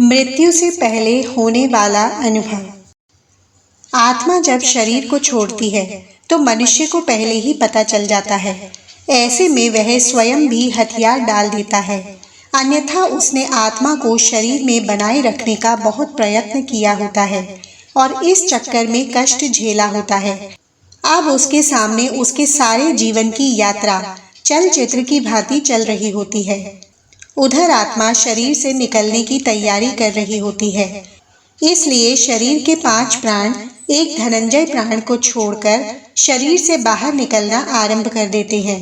मृत्यु से पहले होने वाला अनुभव। आत्मा जब शरीर को छोड़ती है तो मनुष्य को पहले ही पता चल जाता है। ऐसे में वह स्वयं भी हथियार डाल देता है, अन्यथा उसने आत्मा को शरीर में बनाए रखने का बहुत प्रयत्न किया होता है और इस चक्कर में कष्ट झेला होता है। अब उसके सामने उसके सारे जीवन की यात्रा चलचित्र की भांति चल रही होती है। उधर आत्मा शरीर से निकलने की तैयारी कर रही होती है। इसलिए शरीर के 5 प्राण एक धनंजय प्राण को छोड़कर शरीर से बाहर निकलना आरंभ कर देते हैं।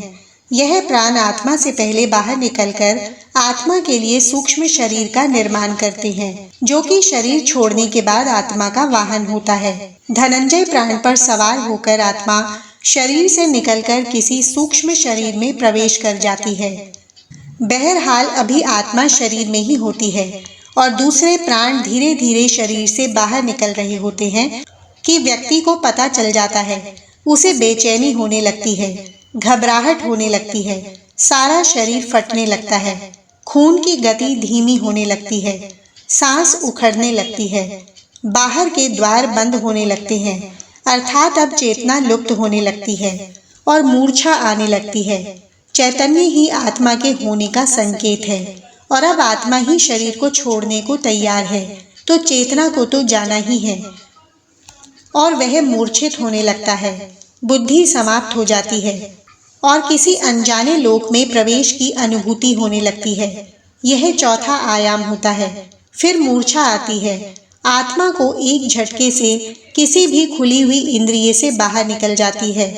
यह प्राण आत्मा से पहले बाहर निकलकर आत्मा के लिए सूक्ष्म शरीर का निर्माण करते हैं, जो कि शरीर छोड़ने के बाद आत्मा का वाहन होता है। धनंजय प्राण पर सवार होकर आत्मा शरीर से निकलकर किसी सूक्ष्म शरीर में प्रवेश कर जाती है। बहरहाल अभी आत्मा शरीर में ही होती है और दूसरे प्राण धीरे धीरे शरीर से बाहर निकल रहे होते हैं कि व्यक्ति को पता चल जाता है। उसे बेचैनी होने लगती है, घबराहट होने लगती है, सारा शरीर फटने लगता है, खून की गति धीमी होने लगती है, सांस उखड़ने लगती है, बाहर के द्वार बंद होने लगते हैं, अर्थात अब चेतना लुप्त होने लगती है और मूर्छा आने लगती है। चैतन्य ही आत्मा के होने का संकेत है और अब आत्मा ही शरीर को छोड़ने को तैयार है, तो चेतना को तो जाना ही है और वह मूर्छित होने लगता है। बुद्धि समाप्त हो जाती है और किसी अनजाने लोक में प्रवेश की अनुभूति होने लगती है। यह चौथा आयाम होता है। फिर मूर्छा आती है। आत्मा को एक झटके से किसी भी खुली हुई इंद्रिय से बाहर निकल जाती है।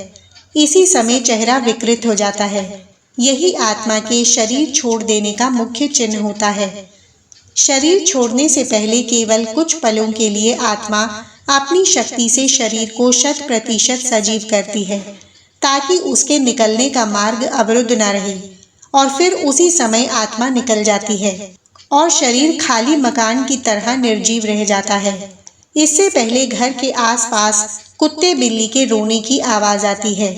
इसी समय चेहरा विकृत हो जाता है। यही आत्मा के शरीर छोड़ देने का मुख्य चिन्ह होता है। शरीर छोड़ने से पहले केवल कुछ पलों के लिए आत्मा अपनी शक्ति से शरीर को 100% सजीव करती है, ताकि उसके निकलने का मार्ग अवरुद्ध न रहे, और फिर उसी समय आत्मा निकल जाती है और शरीर खाली मकान की तरह निर्जीव रह जाता है। इससे पहले घर के आसपास कुत्ते बिल्ली के रोने की आवाज आती है।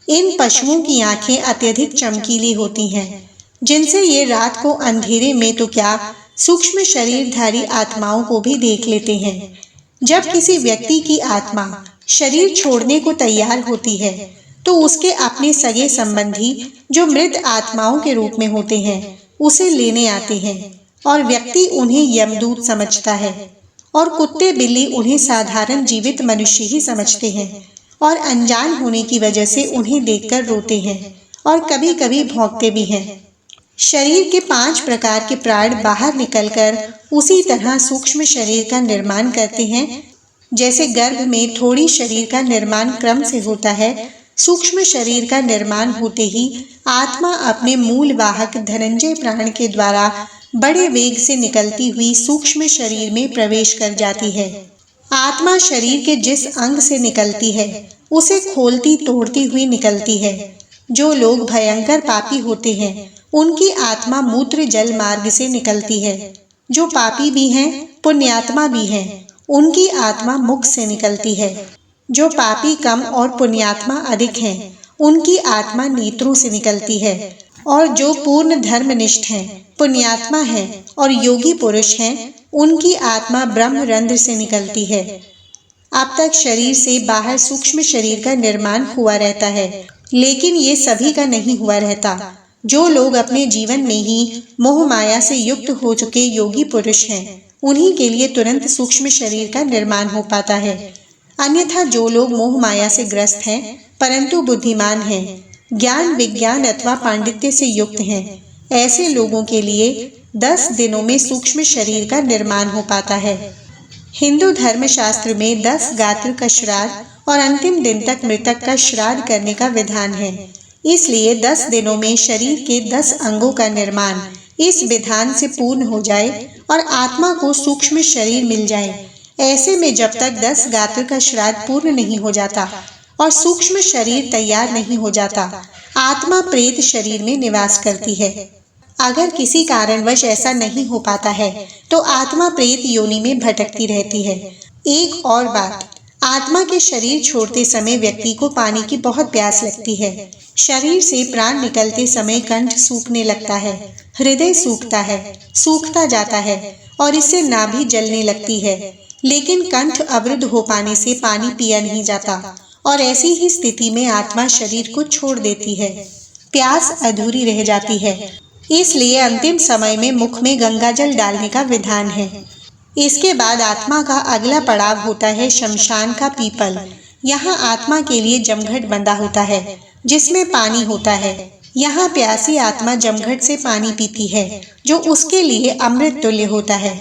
इन पशुओं की आंखें अत्यधिक चमकीली होती हैं, जिनसे ये रात को अंधेरे में तो क्या सूक्ष्म शरीरधारी आत्माओं को भी देख लेते हैं। जब किसी व्यक्ति की आत्मा शरीर छोड़ने को तैयार होती है तो उसके अपने सगे संबंधी, जो मृत आत्माओं के रूप में होते हैं, उसे लेने आते हैं और व्यक्ति उन्हें यमदूत समझता है और कुत्ते बिल्ली उन्हें साधारण जीवित मनुष्य ही समझते हैं और अनजान होने की वजह से उन्हें देखकर रोते हैं और कभी कभी भौंकते भी हैं। शरीर के 5 प्रकार के प्राण बाहर निकलकर उसी तरह सूक्ष्म शरीर का निर्माण करते हैं। जैसे गर्भ में थोड़ी शरीर का निर्माण क्रम से होता है, सूक्ष्म शरीर का निर्माण होते ही आत्मा अपने मूल वाहक धनंजय प्राण के द्वारा बड़े वेग से निकलती हुई सूक्ष्म शरीर में प्रवेश कर जाती है। आत्मा शरीर के जिस अंग से निकलती है उसे खोलती तोड़ती हुई निकलती है। जो लोग भयंकर पापी होते हैं उनकी आत्मा मूत्र जल मार्ग से निकलती है। जो पापी भी हैं, पुण्यात्मा भी हैं, उनकी आत्मा मुख से निकलती है। जो पापी कम और पुण्यात्मा अधिक हैं, उनकी आत्मा नेत्रों से निकलती है। और जो पूर्ण धर्मनिष्ठ हैं, पुण्यात्मा हैं और योगी पुरुष हैं, उनकी आत्मा ब्रह्म रंध्र से निकलती है। अब तक शरीर से बाहर सूक्ष्म शरीर का निर्माण हुआ रहता है, लेकिन ये सभी का नहीं हुआ रहता। जो लोग अपने जीवन में ही मोह माया से युक्त हो चुके योगी पुरुष हैं, उन्हीं के लिए तुरंत सूक्ष्म शरीर का निर्माण हो पाता है। अन्यथा जो लोग मोह माया से ग्रस्त हैं परंतु बुद्धिमान हैं, ज्ञान विज्ञान अथवा पांडित्य से युक्त हैं, ऐसे लोगों के लिए 10 दिनों में सूक्ष्म शरीर का निर्माण हो पाता है। हिंदू धर्मशास्त्र में 10 गात्र का श्राद्ध और अंतिम दिन तक मृतक का श्राद्ध करने का विधान है। इसलिए 10 दिनों में शरीर के 10 अंगों का निर्माण इस विधान से पूर्ण हो जाए और आत्मा को सूक्ष्म शरीर मिल जाए। ऐसे में जब तक 10 गात्र का श्राद्ध पूर्ण नहीं हो जाता और सूक्ष्म शरीर तैयार नहीं हो जाता, आत्मा प्रेत शरीर में निवास करती है। अगर किसी कारणवश ऐसा नहीं हो पाता है तो आत्मा प्रेत योनि में भटकती रहती है। एक और बात, आत्मा के शरीर छोड़ते समय व्यक्ति को पानी की बहुत प्यास लगती है। शरीर से प्राण निकलते समय कंठ सूखने लगता है, हृदय सूखता जाता है और इससे नाभि जलने लगती है। लेकिन कंठ अवरुद्ध हो पाने से पानी पिया नहीं जाता और ऐसी ही स्थिति में आत्मा शरीर को छोड़ देती है। प्यास अधूरी रह जाती है, इसलिए अंतिम समय में मुख में गंगाजल डालने का विधान है। इसके बाद आत्मा का अगला पड़ाव होता है शमशान का पीपल। यहाँ आत्मा के लिए जमघट बंधा होता है जिसमें पानी होता है। यहाँ प्यासी आत्मा जमघट से पानी पीती है जो उसके लिए अमृत तुल्य होता है।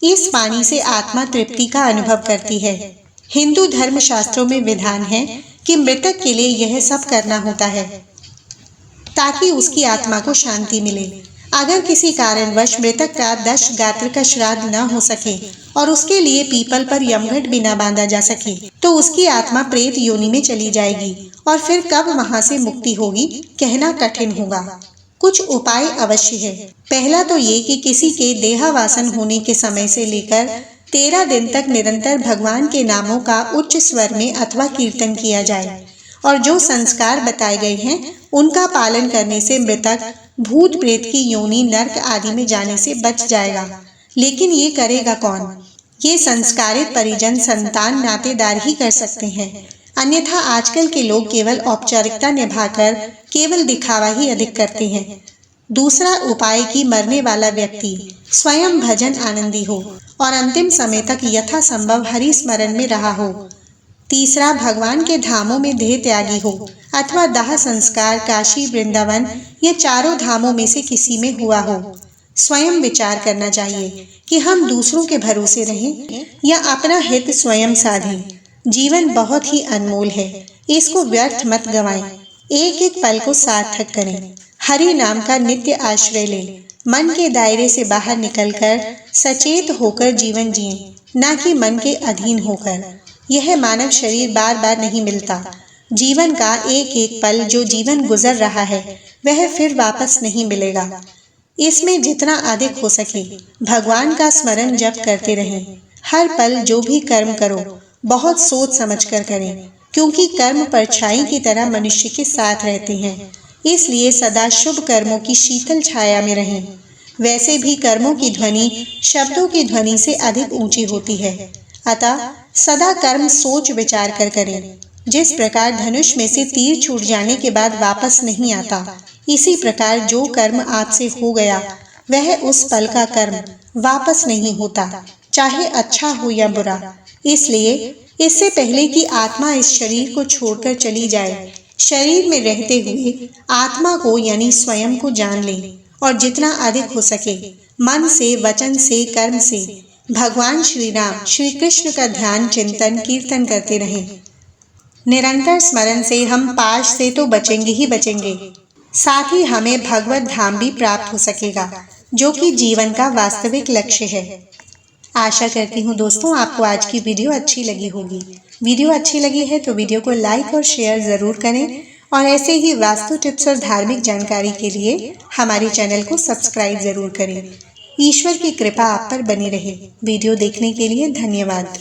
इस पानी से आत्मा तृप्ति का अनुभव करती है। हिंदू धर्म शास्त्रों में विधान है कि मृतक के लिए यह सब करना होता है ताकि उसकी आत्मा को शांति मिले। अगर किसी कारणवश मृतक का 10 गात्र का श्राद्ध न हो सके और उसके लिए पीपल पर यमघट भी न बांधा जा सके तो उसकी आत्मा प्रेत योनि में चली जाएगी और फिर कब वहां से मुक्ति होगी कहना कठिन होगा। कुछ उपाय अवश्य है। पहला तो ये कि किसी के देहावासन होने के समय से लेकर 13 दिन तक निरंतर भगवान के नामों का उच्च स्वर में अथवा कीर्तन किया जाए और जो संस्कार बताए गए हैं उनका पालन करने से मृतक भूत प्रेत की योनि नर्क आदि में जाने से बच जाएगा। लेकिन ये करेगा कौन? ये संस्कारित परिजन, संतान, नातेदार ही कर सकते हैं। अन्यथा आजकल के लोग केवल औपचारिकता निभाकर केवल दिखावा ही अधिक करते हैं। दूसरा उपाय कि मरने वाला व्यक्ति स्वयं भजन आनंदी हो और अंतिम समय तक यथासंभव हरि स्मरण में रहा हो। तीसरा, भगवान के धामों में देह त्यागी हो अथवा दाह संस्कार काशी, वृंदावन या चारों धामों में से किसी में हुआ हो। स्वयं विचार करना चाहिए कि हम दूसरों के भरोसे रहें या अपना हित स्वयं साधें। जीवन बहुत ही अनमोल है, इसको व्यर्थ मत गंवाएं। एक एक पल को सार्थक करें। हरि नाम का नित्य आश्रय लें। मन के दायरे से बाहर निकलकर सचेत होकर जीवन जिएं, न कि मन के अधीन होकर। यह मानव शरीर बार बार नहीं मिलता। जीवन का एक एक पल जो जीवन गुजर रहा है वह फिर वापस नहीं मिलेगा। इसमें जितना अधिक हो सके भगवान का स्मरण जप करते रहें। हर पल जो भी कर्म करो बहुत सोच समझ कर करें, क्योंकि कर्म परछाई की तरह मनुष्य के साथ रहते हैं। इसलिए सदा शुभ कर्मों की शीतल छाया में रहें। वैसे भी कर्मों की ध्वनि शब्दों की ध्वनि से अधिक ऊंची होती है, अतः सदा कर्म सोच विचार कर करें। जिस प्रकार धनुष में से तीर छूट जाने के बाद वापस नहीं आता, इसी प्रकार जो कर्म आपसे हो गया वह उस पल का कर्म वापस नहीं होता, चाहे अच्छा हो या बुरा। इसलिए इससे पहले कि आत्मा इस शरीर को छोड़कर चली जाए, शरीर में रहते हुए आत्मा को यानी स्वयं को जान ले और जितना अधिक हो सके मन से, वचन से, कर्म से भगवान श्री राम, श्री कृष्ण का ध्यान, चिंतन, कीर्तन करते रहें। निरंतर स्मरण से हम पाश से तो बचेंगे ही बचेंगे, साथ ही हमें भगवत धाम भी प्राप्त हो सकेगा, जो कि जीवन का वास्तविक लक्ष्य है। आशा करती हूँ दोस्तों आपको आज की वीडियो अच्छी लगी होगी। वीडियो अच्छी लगी है तो वीडियो को लाइक और शेयर ज़रूर करें और ऐसे ही वास्तु टिप्स और धार्मिक जानकारी के लिए हमारे चैनल को सब्सक्राइब ज़रूर करें। ईश्वर की कृपा आप पर बनी रहे। वीडियो देखने के लिए धन्यवाद।